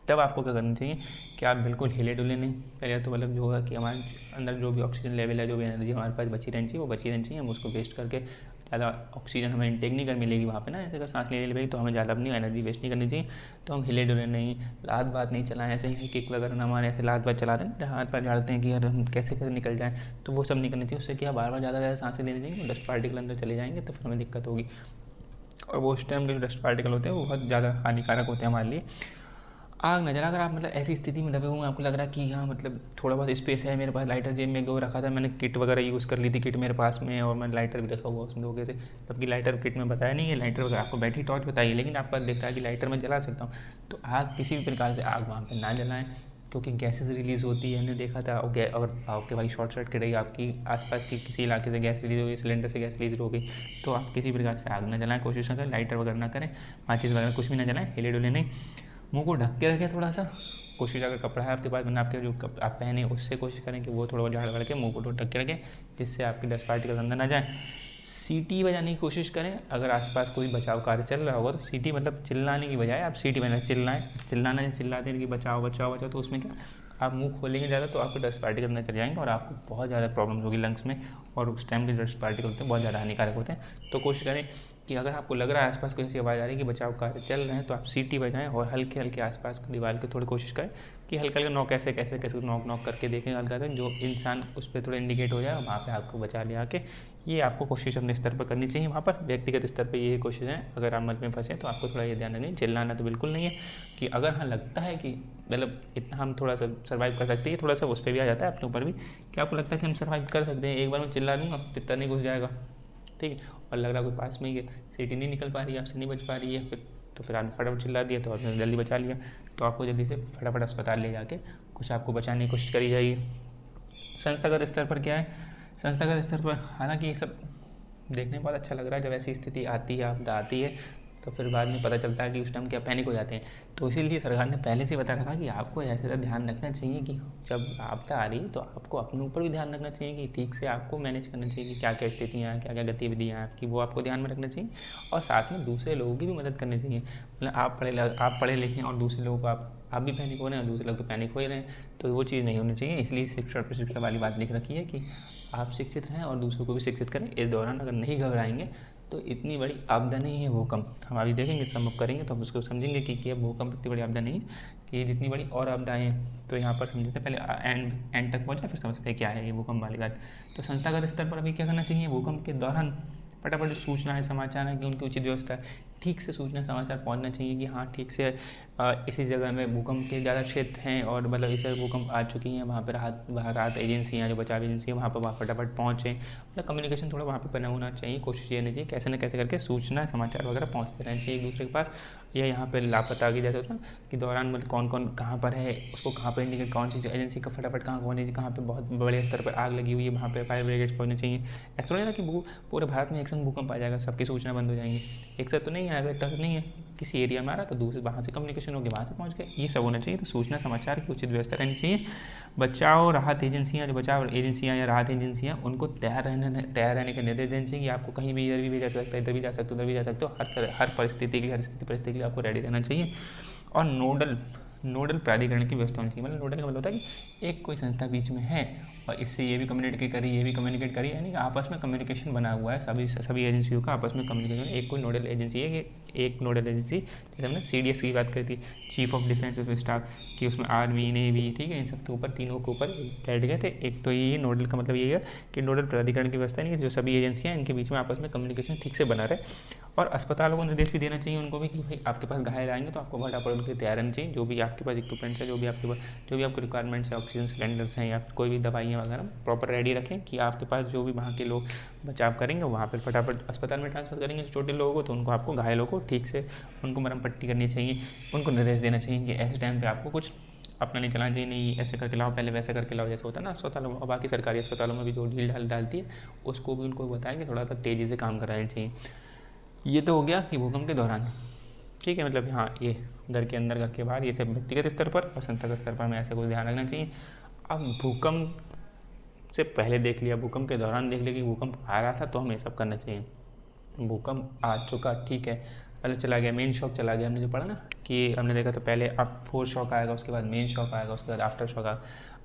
तब आपको क्या करना चाहिए कि आप बिल्कुल हिले डुले नहीं। पहले तो मतलब जो है कि हमारे अंदर जो भी ऑक्सीजन लेवल है, जो भी एनर्जी हमारे पास बची रहनी चाहिए वो बची रहनी चाहिए, हम उसको वेस्ट करके ज़्यादा ऑक्सीजन हमें इंटेक नहीं कर मिलेगी वहाँ पे ना, ऐसे अगर सांस लेने लगेगी तो हमें ज़्यादा अपनी एनर्जी वेस्ट नहीं करनी चाहिए। तो हम हिले डुले नहीं, लात बात नहीं चलाएं, ऐसे ही किक वगैरह ना मारें, ऐसे लात बात चलाते हैं हाथ पैर झाड़ते हैं कि यार हम कैसे निकल जाएँ, तो वो सब नहीं करनी चाहिए। उससे क्या बार बार ज़्यादा सांसें लेनी चाहिए, डस्ट पार्टिकल अंदर चले जाएंगे तो फिर हमें दिक्कत होगी, और वो उस टाइम के जो डस्ट पार्टिकल होते हैं वो बहुत ज़्यादा हानिकारक होते हैं हमारे लिए। आग न जला, अगर आप मतलब ऐसी स्थिति में दबे हुए हैं, आपको लग रहा है कि हाँ मतलब थोड़ा बहुत स्पेस है मेरे पास, लाइटर जेब में वो रखा था, मैंने किट वगैरह यूज़ कर ली थी, किट मेरे पास में, और मैंने लाइटर भी रखा हुआ उसमें धोखे से, जबकि लाइटर किट में बताया नहीं है, लाइटर वगैरह आपको बैटरी टॉर्च बताइए, लेकिन आपका देखता है कि लाइटर में जला सकता हूँ, तो आग किसी भी प्रकार से आग वहाँ पर ना जलाएँ, क्योंकि गैसेज रिलीज़ होती है, हमने देखा था। और आपके भाई शॉर्ट सर्किट रही, आपकी आसपास की किसी इलाके से गैस रिलीज़ हो गई, सिलेंडर से गैस रिलीज़ हो गई, तो आप किसी प्रकार से आग न जलाएं, कोशिश न करें, लाइटर वगैरह ना करें, माचिस वगैरह कुछ भी ना जलाएं, हिले डुले नहीं, मुंह को ढक के रखें थोड़ा सा। कोशिश अगर कपड़ा है आपके पास, वरना आपके जो आप पहने उससे कोशिश करें कि वो थोड़ा झाड़ वाड़ के मुँह को ढक के रखें, जिससे आपकी डस्ट पार्टिकल अंदर ना जाए। सीटी बजाने की कोशिश करें, अगर आसपास कोई बचाव कार्य चल रहा होगा तो सीटी मतलब चिल्लाने की बजाय आप सीटी बजाएं, चिल्लाना चिल्लाते हैं कि बचाओ बचाओ बचाओ, तो उसमें क्या आप मुंह खोलेंगे ज़्यादा तो आपके डस्ट पार्टिकल अंदर चले जाएंगे और आपको बहुत ज़्यादा प्रॉब्लम्स होगी लंग्स में, और उस टाइम के डस्ट पार्टिकल होते हैं बहुत ज़्यादा हानिकारक होते हैं। तो कोशिश करें कि अगर आपको लग रहा है आसपास कोई ऐसी आवाज़ आ रही है कि बचाव कार्य चल रहे हैं, तो आप सीटी बजाएं और हल्के हल्के आसपास दीवार की थोड़ी कोशिश करें कि हल्का हल्का नॉक कैसे नॉक करके देखें हल्का हल्का, जो इंसान उस पर थोड़ा इंडिकेट हो जाए वहाँ पे आपको बचा ले आके। ये आपको कोशिश अपने स्तर पर करनी चाहिए। वहाँ पर व्यक्तिगत स्तर पर यही कोशिश है। अगर आप मत में फंसे तो आपको थोड़ा ये ध्यान रखना, चिल्लाना तो बिल्कुल नहीं है। कि अगर हाँ लगता है कि मतलब इतना हम थोड़ा सा सर्वाइव कर सकते हैं, थोड़ा सा उस पर भी आ जाता है अपने ऊपर भी, कि आपको लगता है कि हम सर्वाइव कर सकते हैं, एक बार मैं चिल्ला दूँगा तो इतना नहीं घुस जाएगा, ठीक है, और लग रहा है कोई पास में ही है, सीटी नहीं निकल पा रही है, आपसे नहीं बच पा रही है, फिर तो फिर आपने फटाफट चिल्ला दिया तो आपने जल्दी बचा लिया, तो आपको जल्दी से फटाफट अस्पताल ले जाके कुछ आपको बचाने की कोशिश करी जाएगी। संस्थागत स्तर पर क्या है, संस्थागत स्तर पर हालांकि ये सब देखने में बहुत अच्छा लग रहा है, जब ऐसी स्थिति आती है, आपदा आती है, तो फिर बाद में पता चलता है कि उस टाइम क्या पैनिक हो जाते हैं। तो इसीलिए सरकार ने पहले से बता रखा कि आपको ऐसा ध्यान रखना चाहिए कि जब आपदा आ रही है तो आपको अपने ऊपर भी ध्यान रखना चाहिए कि ठीक से आपको मैनेज करना चाहिए कि क्या क्या स्थितियाँ हैं, क्या क्या गतिविधियाँ हैं आपकी, वो आपको ध्यान में रखना चाहिए। और साथ में दूसरे लोगों की भी मदद करनी चाहिए। मतलब आप पढ़े लिखे और दूसरे लोगों को आप भी पैनिक हो रहे हैं और दूसरे लोग तो पैनिक हो ही रहे हैं, तो वो चीज़ नहीं होनी चाहिए। इसलिए शिक्षा प्रशिक्षण वाली बात लिख रखी है कि आप शिक्षित रहें और दूसरों को भी शिक्षित करें। इस दौरान अगर नहीं घबराएंगे तो इतनी बड़ी आपदा नहीं है भूकंप। हम अभी देखेंगे, सबब करेंगे तो हम उसको समझेंगे कि अब भूकंप इतनी बड़ी आपदा नहीं है, कि जितनी बड़ी और आपदाएँ हैं। तो यहाँ पर समझते पहले एंड तक पहुँचा, फिर समझते हैं क्या है ये भूकंप वाली बात। तो संस्थागत स्तर पर अभी क्या करना चाहिए, भूकंप के दौरान फटाफट सूचना है, समाचार है कि उनकी उचित व्यवस्था ठीक से सूचना समाचार पहुंचना चाहिए कि हाँ ठीक से इसी जगह में भूकंप के ज़्यादा क्षेत्र हैं और मतलब इस जगह भूकंप आ चुकी हैं, वहाँ पर राहत एजेंसियाँ जो बचाव एजेंसी है वहाँ पर फटाफट पहुँचें। मतलब कम्युनिकेशन थोड़ा वहाँ पर बना होना चाहिए। कोशिश ये नहीं चाहिए कैसे न कैसे करके सूचना समाचार वगैरह पहुँचते रहना चाहिए एक दूसरे के पास। या यहाँ पर लापता की जैसे होता है कि दौरान मतलब कौन कौन कहाँ पर है, उसको कहाँ पर इंडिकेट, कौन सी एजेंसी का फटाफट कहाँ पर बहुत बड़े स्तर पर आग लगी हुई है वहाँ पर फायर ब्रिगेड पहुँचनी चाहिए। ऐसा नहीं ना कि पूरे भारत में एक संग भूकंप आ जाएगा, सबकी सूचना बंद हो जाएंगी। एक साथ तो नहीं आएगा, इतना तो नहीं है, किसी एरिया में आ रहा तो दूसरे वहाँ से कम्युनिकेशन होगी, वहाँ से पहुँच गए, ये सब होना चाहिए। तो सूचना समाचार की उचित व्यवस्था रहनी चाहिए। बचाव राहत एजेंसियाँ, जो बचाव एजेंसियाँ या राहत एजेंसियाँ, उनको तैयार रहने का निर्देश देना चाहिए कि आपको कहीं भी इधर भी जा सकता है, इधर भी जा सकते हो, उधर भी जा सकते हो। हर परिस्थिति के लिए आपको रेडी रहना चाहिए। और नोडल प्राधिकरण की व्यवस्था होनी चाहिए। मतलब नोडल का मतलब होता है कि एक कोई संस्था बीच में है और इससे ये भी कम्युनिकेट करी, यानी कि आपस में कम्युनिकेशन बना हुआ है सभी एजेंसियों का आपस में कम्युनिकेशन। एक कोई नोडल एजेंसी है कि एक नोडल एजेंसी, जैसे हमने CDS की बात करी थी, chief of defence of staff, कि उसमें आर्मी नेवी, ठीक है, इन सब के ऊपर तीनों के ऊपर बैठ गए थे। एक तो ये नोडल का मतलब यही है कि नोडल प्राधिकरण की व्यवस्था नहीं, जो सभी एजेंसियाँ इनके बीच में आपस में कम्युनिकेशन ठीक से बना रहे। और अस्पतालों को निर्देश भी देना चाहिए उनको भी कि भाई आपके पास घायल आएंगे तो आपको फटाफट उनके तैयार रहना चाहिए। जो भी आपके पास इक्विपमेंट्स है, जो भी आपको रिक्वायरमेंट्स है, ऑक्सीजन सिलेंडर्स हैं या कोई भी दवाइयाँ वगैरह प्रॉपर रेडी रखें कि आपके पास जो भी वहाँ के लोग बचाव करेंगे वहाँ पर फटाफट अस्पताल में ट्रांसफ़र करेंगे। छोटे लोगों को तो उनको आपको घायलों को ठीक से उनको मरहम पट्टी करनी चाहिए, उनको निर्देश देना चाहिए कि ऐसे टाइम पर आपको कुछ अपना नहीं चलाना चाहिए, नहीं ऐसे करके लाओ, पहले वैसे करके लाओ, जैसे होता है ना अस्पतालों और बाकी सरकारी अस्पतालों में भी जो ढील डालती है उसको भी उनको बताएं कि थोड़ा सा तेज़ी से काम कराना चाहिए। ये तो हो गया कि भूकंप के दौरान, ठीक है, मतलब हाँ ये घर के अंदर घर के बाहर ये सब व्यक्तिगत स्तर पर और संस्थागत स्तर पर हमें ऐसा कुछ ध्यान रखना चाहिए। अब भूकंप से पहले देख लिया, भूकंप के दौरान देख लिया कि भूकंप आ रहा था तो हमें सब करना चाहिए। भूकंप आ चुका, ठीक है, पहले चला गया, मेन शॉक चला गया, हमने जो पढ़ा ना कि हमने देखा तो पहले अब फोर शॉक आएगा, उसके बाद मेन शॉक आएगा, उसके बाद आफ्टर शॉक आएगा।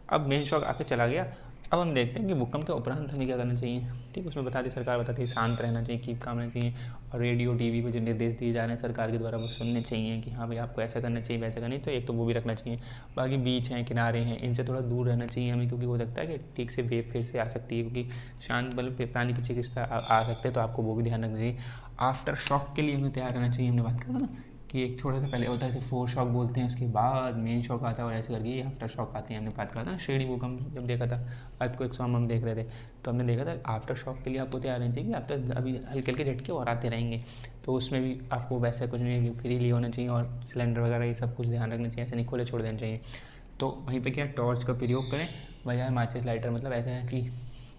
अब मेन शॉक आके चला गया, अब हम देखते हैं कि भूकंप के उपरांत हमें क्या करना चाहिए। ठीक, उसमें बताती सरकार बताती है शांत रहना चाहिए, कीप काम रहना चाहिए, और रेडियो टीवी पे जो निर्देश दिए जा रहे हैं सरकार के द्वारा वो सुनने चाहिए कि हाँ भाई आपको ऐसा करना चाहिए वैसा करना चाहिए, तो एक तो वो भी रखना चाहिए। बाकी बीच हैं, किनारे हैं, इनसे थोड़ा दूर रहना चाहिए हमें, क्योंकि हो सकता है कि ठीक से वेव फिर से आ सकती है, क्योंकि शांत मतलब पानी पीछे किस तरह आ सकते हैं, तो आपको वो भी ध्यान रखना चाहिए। आफ्टर शॉक के लिए हमें तैयार रहना चाहिए। हमने बात करा ना कि एक थोड़ा सा पहले होता है, जैसे फोर शॉक बोलते हैं, उसके बाद मेन शॉक आता है और ऐसे करके आफ्टर शॉक आते हैं। हमने बात करा था ना श्रेणी भूकंप जब देखा था, अर्थक्वेक सॉम हम देख रहे थे, तो हमने देखा था आफ्टर शॉक के लिए आपको तैयार रहना चाहिए कि आफ्टर अभी हल्के हल्के झटके और आते रहेंगे, तो उसमें भी आपको वैसे कुछ नहीं, फ्रीली होना चाहिए और सिलेंडर वगैरह ये सब कुछ ध्यान रखना चाहिए, ऐसे नहीं खोले छोड़ देना चाहिए। तो वहीं पर क्या टॉर्च का प्रयोग करें बजाय माचिस लाइटर। मतलब ऐसा है कि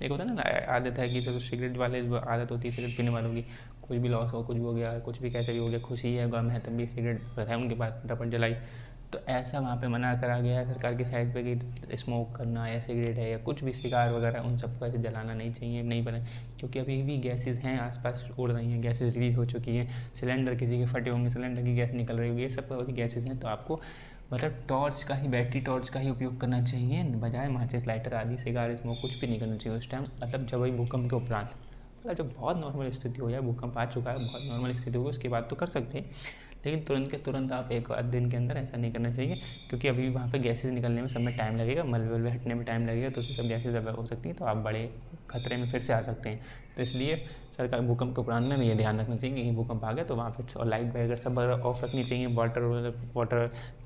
एक होता है ना आदत है कि जो सिगरेट वाले आदत होती है सिगरेट पीने वालों की, कुछ भी लॉस हो, कुछ भी हो गया, कुछ भी कैसे भी हो गया, खुशी है गम है, तब भी सिगरेट है उनके पास फटाफट जलाई। तो ऐसा वहाँ पे मना करा गया है सरकार की साइड पे कि स्मोक करना या सिगरेट है या कुछ भी सिगार वगैरह उन सबको ऐसे जलाना नहीं चाहिए, नहीं बने, क्योंकि अभी भी गैसेज हैं आसपास उड़ रही हैं, गैसेज रिलीज हो चुकी हैं, सिलेंडर किसी के फटे होंगे, सिलेंडर की गैस निकल रही होगी, ये सब अभी गैसेज हैं। तो आपको मतलब टॉर्च का ही, बैटरी टॉर्च का ही उपयोग करना चाहिए बजाय माचिस लाइटर आदि सिगार स्मोक कुछ भी नहीं करना चाहिए उस टाइम, मतलब जब वही भूकंप के उपरांत। मतलब जब बहुत नॉर्मल स्थिति हो जाए, भूकंप आ चुका है, बहुत नॉर्मल स्थिति होगी, उसके बाद तो कर सकते हैं, लेकिन तुरंत के तुरंत आप एक आध दिन के अंदर ऐसा नहीं करना चाहिए, क्योंकि अभी भी वहाँ पे गैसेज निकलने में सब में टाइम लगेगा, मलबे वलबे हटने में टाइम लगेगा, तो उसमें सब गैसेज हो सकती हैं, तो आप बड़े खतरे में फिर से आ सकते हैं। तो इसलिए सरकार भूकंप के उपरांत में ये ध्यान रखना चाहिए कि भूकंप आ गया तो वहाँ पे और लाइट वगैरह सब ऑफ रखनी चाहिए, वाटर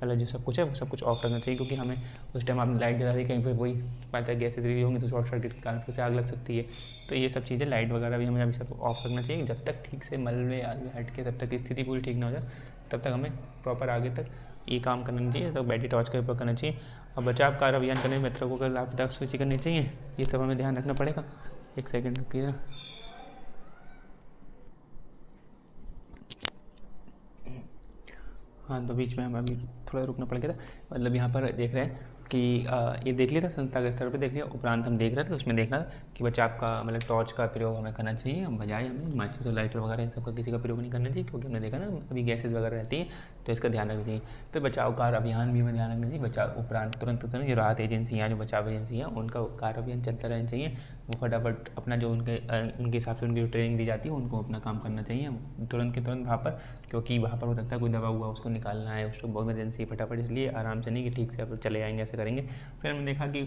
वाला जो सब कुछ है वो सब कुछ ऑफ रखना चाहिए, क्योंकि हमें उस टाइम आपने लाइट जला दी, कहीं पर वही पता है गैसेज रिलीज होंगी तो शॉर्ट सर्किट के कारण फिर से आग लग सकती है। तो ये सब चीज़ें लाइट वगैरह भी हमें अभी सब ऑफ रखना चाहिए, जब तक ठीक से मलबे हट के तब तक स्थिति पूरी ठीक ना हो जाए, तब तक हमें प्रॉपर आगे तक ये काम करना चाहिए, तो बैटरी टॉर्च का उपयोग करना चाहिए, और बचाव कार्य अभियान करने में मित्रों को अगर लापता सूची करनी चाहिए, ये सब हमें ध्यान रखना पड़ेगा। एक सेकेंड रुकिए। हाँ, तो बीच में हमें अभी थोड़ा रुकना पड़ गया था, मतलब यहाँ पर देख रहे हैं कि ये देख लिया था, संस्था के स्तर पर देख लिया, उपरांत हम देख रहे थे, उसमें देखना कि बचाव का मतलब टॉर्च का प्रयोग हमें करना चाहिए, बजाय हमें माचिस और लाइटर वगैरह इन सब का किसी का प्रयोग नहीं करना चाहिए, क्योंकि हमने देखा ना अभी गैसेज वगैरह रहती हैं, तो इसका ध्यान रखना चाहिए। फिर बचाव कार्य अभियान भी हमें ध्यान रखना चाहिए, बचाव उपरांत तुरंत जो राहत एजेंसियाँ, जो बचाव एजेंसियाँ, उनका कार्य अभियान चलता रहना चाहिए, वो फटाफट अपना जो उनके हिसाब से उनकी जो ट्रेनिंग दी जाती है उनको अपना काम करना चाहिए तुरंत के तुरंत वहाँ पर, क्योंकि वहाँ पर हो सकता है कोई दबा हुआ उसको निकालना है, उसको बहुत इमरजेंसी फटाफट, इसलिए आराम से नहीं कि ठीक से आप चले जाएंगे ऐसे करेंगे। फिर हमने देखा कि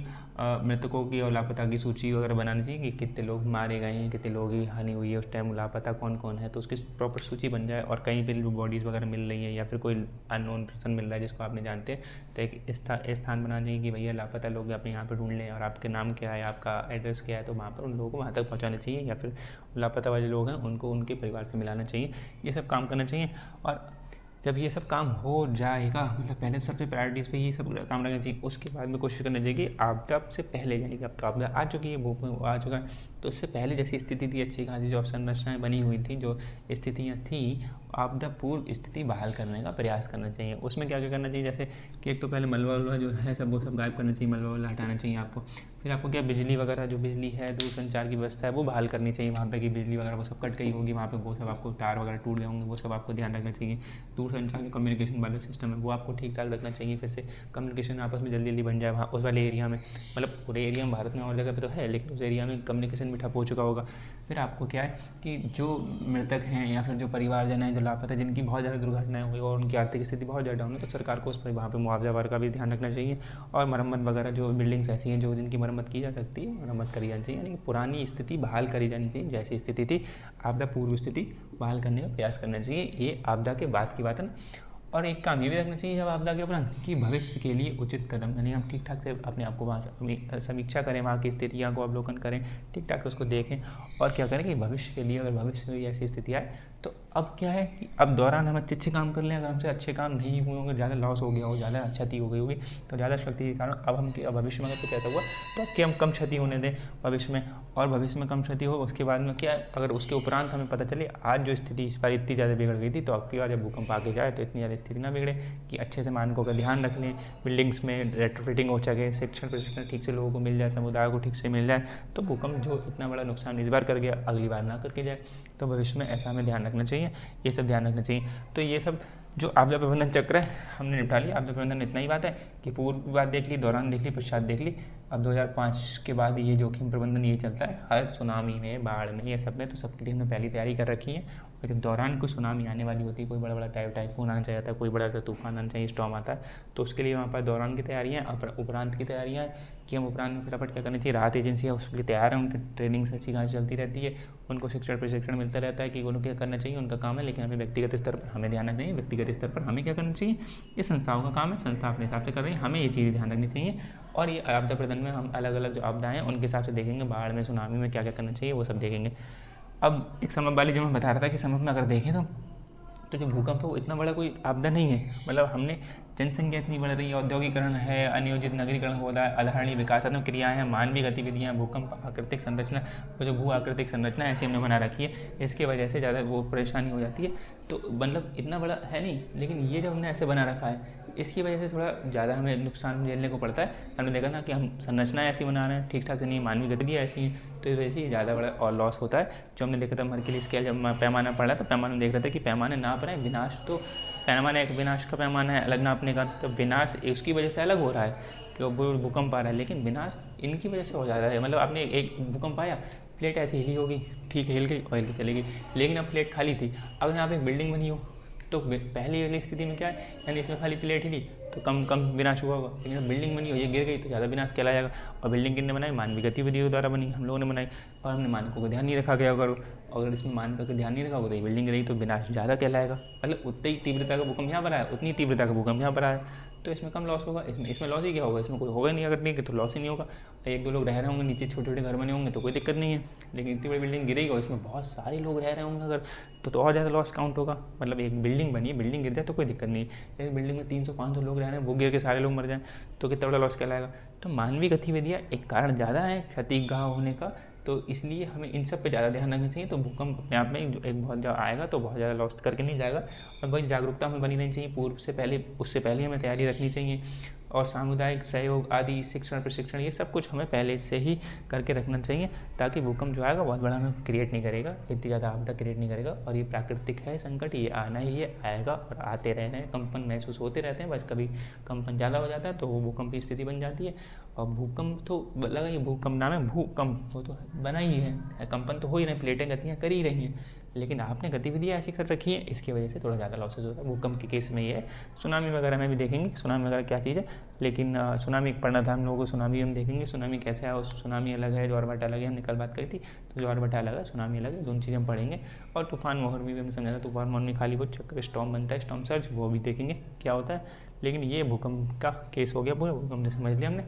मृतकों की और लापता की सूची वगैरह बनानी चाहिए कि कितने लोग मारे गए हैं, कितने लोगों की हानि हुई है, उस टाइम लापता कौन कौन है, तो उसकी प्रॉपर सूची बन जाए, और कहीं पर बॉडीज़ वगैरह मिल रही है या फिर कोई अननोन पर्सन मिल रहा है जिसको आप नहीं जानते, तो एक स्थान बनाना चाहिए कि भैया लापता लोग आप यहाँ पर ढूंढ लें, और आपके नाम क्या है, आपका एड्रेस क्या है, तो वहाँ पर उन लोगों को वहाँ तक पहुँचाना चाहिए, या फिर लापता वाले लोग हैं उनको उनके परिवार से मिलाना चाहिए, ये सब काम करना चाहिए। और जब ये सब काम हो जाएगा, मतलब पहले सबसे प्रायोरिटीज़ पे ये सब काम रखना चाहिए, उसके बाद में कोशिश करनी चाहिए कि आपदा से पहले, यानी कि अब तो आपदा आ चुकी है, भूकंप आ चुका है, तो उससे पहले जैसी स्थिति थी अच्छी खासी जो संरचनाएँ बनी हुई थी, जो स्थितियाँ थी, आपदा पूर्व स्थिति बहाल करने का प्रयास करना चाहिए। उसमें क्या क्या करना चाहिए, जैसे कि एक तो पहले मलबा वलबा जो है सब वो सब गायब करना चाहिए, मलबा वलबा हटाना चाहिए आपको। फिर आपको क्या बिजली वगैरह, जो बिजली है, दूरसंचार की व्यवस्था है वो बहाल करनी चाहिए वहाँ पे, कि बिजली वगैरह वो सब कट गई होगी वहाँ पे, वो सब आपको तार वगैरह टूट गए होंगे, वो सब आपको ध्यान रखना चाहिए। दूरसंचार के कम्युनिकेशन वाला सिस्टम है वो आपको ठीक ठाक रखना चाहिए, फिर से कम्युनिकेशन आपस में जल्दी जल्दी बन जाए वहाँ उस वाले एरिया में, मतलब पूरे एरिया में भारत में और जगह पे तो है, लेकिन उस एरिया में कम्युनिकेशन भी ठप हो चुका होगा। फिर आपको क्या है कि जो मृतक हैं या फिर जो परिवारजन हैं जो लापता, जिनकी बहुत ज़्यादा दुर्घटनाएं हुई और उनकी आर्थिक स्थिति बहुत ज़्यादा डाउन है, तो सरकार को उस पर वहाँ पर मुआवजा वगैरह का भी ध्यान रखना चाहिए, और मरम्मत वगैरह जो बिल्डिंग्स ऐसी हैं जो जिनकी मरम्मत की जा सकती है मरम्मत करी जानी चाहिए, यानी कि पुरानी स्थिति बहाल करी जानी चाहिए, जैसी स्थिति थी आपदा पूर्व स्थिति बहाल करने का प्रयास करना चाहिए। ये आपदा के बाद की बात है ना। और एक काम ये भी रखना चाहिए जब आपदा के उपरांत कि भविष्य के लिए उचित कदम, यानी हम ठीक ठाक से अपने आप को वहाँ समीक्षा करें, वहाँ की स्थितियों को अवलोकन करें, ठीक ठाक से उसको देखें, और क्या करें कि भविष्य के लिए अगर भविष्य में ऐसी स्थिति आए तो अब क्या है कि अब दौरान हम अच्छे काम कर लें, अगर हमसे अच्छे काम नहीं हुए होंगे, ज़्यादा लॉस हो गया हो, ज़्यादा क्षति हो गई होगी, तो ज़्यादा क्षति के कारण अब हम भविष्य में अगर कुछ ऐसा हुआ तो अब क्या हम कम क्षति होने दें भविष्य में, और भविष्य में कम क्षति हो, उसके बाद में क्या अगर उसके उपरांत हमें पता चले आज जो स्थिति इस बार इतनी ज़्यादा बिगड़ गई थी, तो अब की बार जब भूकंप आगे जाए तो इतनी ज़्यादा स्थिति ना बिगड़े, कि अच्छे से मानकों का ध्यान रख लें, बिल्डिंग्स में रेट्रोफिटिंग हो सके, शिक्षण प्रशिक्षण ठीक से लोगों को मिल जाए, समुदाय को ठीक से मिल जाए, तो भूकंप जो इतना बड़ा नुकसान इस बार कर गया अगली बार ना करके जाए, तो भविष्य में ऐसा हमें ध्यान रखना चाहिए, ये सब ध्यान रखना चाहिए। तो ये सब जो आपदा प्रबंधन चक्र है हमने निपटा लिया। आपदा प्रबंधन इतना ही बात है कि पूर्व बात देख ली, दौरान देख ली, पश्चात देख ली। अब 2005 के बाद ये जोखिम प्रबंधन ये चलता है हर सुनामी में, बाढ़ में, ये सब में, तो सबके लिए हमने पहली तैयारी कर रखी है। और जब दौरान कोई सुनामी आने वाली होती है, कोई बड़ा बड़ा टाइफून आना चाहिए था, कोई बड़ा सा तूफान आना चाहिए, स्टॉर्म आता है, तो उसके लिए वहाँ पर दौरान की तैयारियाँ, उपरांत की तैयारियाँ कि हम उपरांत में फटाफट क्या करनी चाहिए, राहत एजेंसियाँ उसके लिए तैयार हैं, उनकी ट्रेनिंग अच्छी खासी चलती रहती है, उनको शिक्षण प्रशिक्षण मिलता रहता है कि उनको क्या करना चाहिए, उनका काम है, लेकिन हमें व्यक्तिगत स्तर पर हमें ध्यान रखना चाहिए, व्यक्तिगत स्तर पर हमें क्या करना चाहिए, ये संस्थाओं का काम है, संस्था अपने हिसाब से कर रही है, हमें ये चीज़ें ध्यान रखनी चाहिए। और ये आपदा प्रबंधन में हम अलग अलग जो आपदाएं हैं उनके हिसाब से देखेंगे, बाढ़ में, सुनामी में क्या क्या करना चाहिए वो सब देखेंगे। अब एक समझ वाली जो मैं बता रहा था कि समझ में अगर देखें तो जो भूकंप है वो इतना बड़ा कोई आपदा नहीं है, मतलब हमने जनसंख्या इतनी बढ़ रही है, औद्योगिकरण है, अनियोजित नगरीकरण हो रहा है, अलहरणीय विकासात्मक क्रियाएं हैं, मानवीय गतिविधियां, भूकंप, आकृतिक संरचना, वो जो भू आकृतिक संरचना ऐसी हमने बना रखी है, इसकी वजह से ज़्यादा वो परेशानी हो जाती है। तो मतलब इतना बड़ा है नहीं, लेकिन ये जो हमने ऐसे बना रखा है इसकी वजह से थोड़ा ज़्यादा हमें नुकसान झेलने को पड़ता है। हमने देखा ना कि हम संरचनाएं ऐसी बना रहे हैं, ठीक ठाक से नहीं, मानवीय गतिविधियाँ ऐसी हैं, तो इस वजह से ज़्यादा बड़ा और लॉस होता है। जो हमने देखा था मर्कली स्केल, जब पैमाना पढ़ा तो पैमाना देख रहे थे कि पैमाने नाप रहे हैं, विनाश तो पैमाना एक विनाश का पैमाना है अलग नापने का, तो विनाश उसकी वजह से अलग हो रहा है कि वो भूकंप आ रहा है, लेकिन विनाश इनकी वजह से हो जा रहा है। मतलब आपने एक भूकंप आया, प्लेट ऐसे हिली होगी, ठीक है, हिल गई और हिल के चली गई, लेकिन अब प्लेट खाली थी। अब यहाँ पे एक बिल्डिंग बनी हो तो पहली वाली स्थिति में क्या है, यानी इसमें खाली प्लेट हिली तो कम कम विनाश हुआ होगा, लेकिन अब बिल्डिंग बनी हो, ये गिर गई तो ज़्यादा विनाश कहलाएगा। और बिल्डिंग किसने बनाई, मानवीय गतिविधियों द्वारा बनी, हम लोगों ने बनाई, और हमने मानकों का ध्यान नहीं रखा गया। अगर इसमें मानकों का ध्यान नहीं रखा होगा तो ये बिल्डिंग गिरी तो विनाश ज़्यादा कहलाएगा, मतलब उतनी ही तीव्रता का भूकंप यहाँ पर आया, उतनी तीव्रता का भूकंप यहाँ पर आया, तो इसमें कम लॉस होगा। इसमें लॉस ही क्या होगा, इसमें कोई होगा नहीं, अगर नहीं तो लॉस ही नहीं होगा। एक दो लोग रह रहे होंगे नीचे, छोटे छोटे घर बने होंगे तो कोई दिक्कत नहीं है, लेकिन इतनी बड़ी बिल्डिंग गिरेगी और इसमें बहुत सारे लोग रह रहे होंगे अगर, तो और ज़्यादा लॉस काउंट होगा। मतलब एक बिल्डिंग बनी है, बिल्डिंग गिर जाए तो कोई दिक्कत नहीं है, एक बिल्डिंग में 300-500 लोग रह रहे हैं, वो गिर के सारे लोग मर जाएँ तो कितना बड़ा लॉस कहलाएगा। तो मानवीय गतिविधियाँ एक कारण ज़्यादा है क्षतिग्रस्त होने का, तो इसलिए हमें इन सब पे ज़्यादा ध्यान रखना चाहिए। तो भूकंप अपने आप में एक बहुत ज़्यादा आएगा तो बहुत ज़्यादा लॉस करके नहीं जाएगा, और वही जागरूकता हमें बनी रहनी चाहिए पूर्व से पहले, उससे पहले हमें तैयारी रखनी चाहिए। और सामुदायिक सहयोग आदि, शिक्षण प्रशिक्षण, ये सब कुछ हमें पहले से ही करके रखना चाहिए, ताकि भूकंप जो आएगा बहुत बड़ा हमें क्रिएट नहीं करेगा, इतनी ज़्यादा आपदा क्रिएट नहीं करेगा। और ये प्राकृतिक है संकट, ये आना ही है, आएगा और आते रहना है, कंपन महसूस होते रहते हैं, बस कभी कंपन ज़्यादा हो जाता है तो वो भूकंप की स्थिति बन जाती है। और भूकंप तो लगा, ये भूकंप नाम है भूकंप, वो तो बना ही है, कंपन तो हो ही रहे, प्लेटें गतियाँ कर ही रही हैं, लेकिन आपने गतिविधियाँ ऐसी कर रखी है, इसकी वजह से थोड़ा ज़्यादा लॉसेज होता है। भूकंप के केस में ये है, सुनामी वगैरह में भी देखेंगे सुनामी वगैरह क्या चीज़ है, लेकिन सुनामी पढ़ना था हम लोगों को, सुनामी हम देखेंगे सुनामी कैसे है, और सुनामी अलग है, ज्वार भाटा अलग है, हमने कल बात करी थी, तो ज्वार भाटा अलग है, सुनामी अलग है, दोनों चीज़ें हम पढ़ेंगे। और तूफान मोहर भी हमने समझा था, तूफान मोहर में खाली वो चक्र स्टॉर्म बनता है, स्टॉर्म सर्ज, वो भी देखेंगे क्या होता है। लेकिन ये भूकंप का केस हो गया, पूरा भूकंप ने समझ लिया हमने।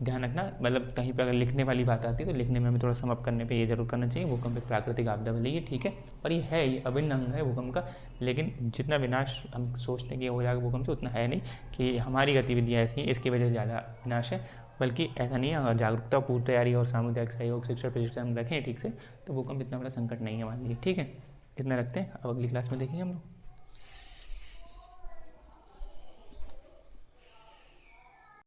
ध्यान रखना, मतलब कहीं पर अगर लिखने वाली बात आती है तो लिखने में हमें थोड़ा समअप करने पे ये जरूर करना चाहिए, भूकंप एक प्राकृतिक आपदा भले ही ठीक है, और ये है, ये अभिन्न अंग है भूकंप का, लेकिन जितना विनाश हम सोचते हैं कि हो जाएगा भूकंप से, उतना है नहीं, कि हमारी गतिविधियाँ ऐसी हैं इसकी वजह से ज़्यादा विनाश है, बल्कि ऐसा नहीं है। अगर जागरूकता, पूर्व तैयारी और सामुदायिक सहयोग, शिक्षण प्रशिक्षण हम रखें ठीक से, तो भूकंप इतना बड़ा संकट नहीं है हमारे लिए। ठीक है, इतना रखते हैं, अब अगली क्लास में देखेंगे हम लोग।